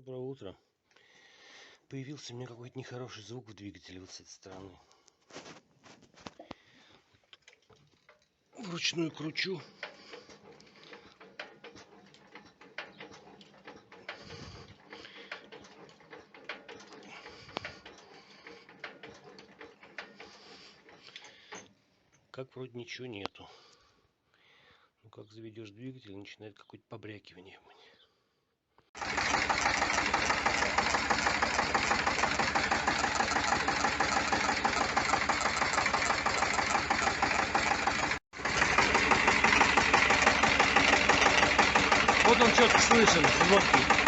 Доброе утро. Появился у меня какой-то нехороший звук в двигателе вот с этой стороны. Вручную кручу. Как вроде ничего нету. Ну как заведешь двигатель, начинает какое-то побрякивание. Вот он четко слышен, звонкий.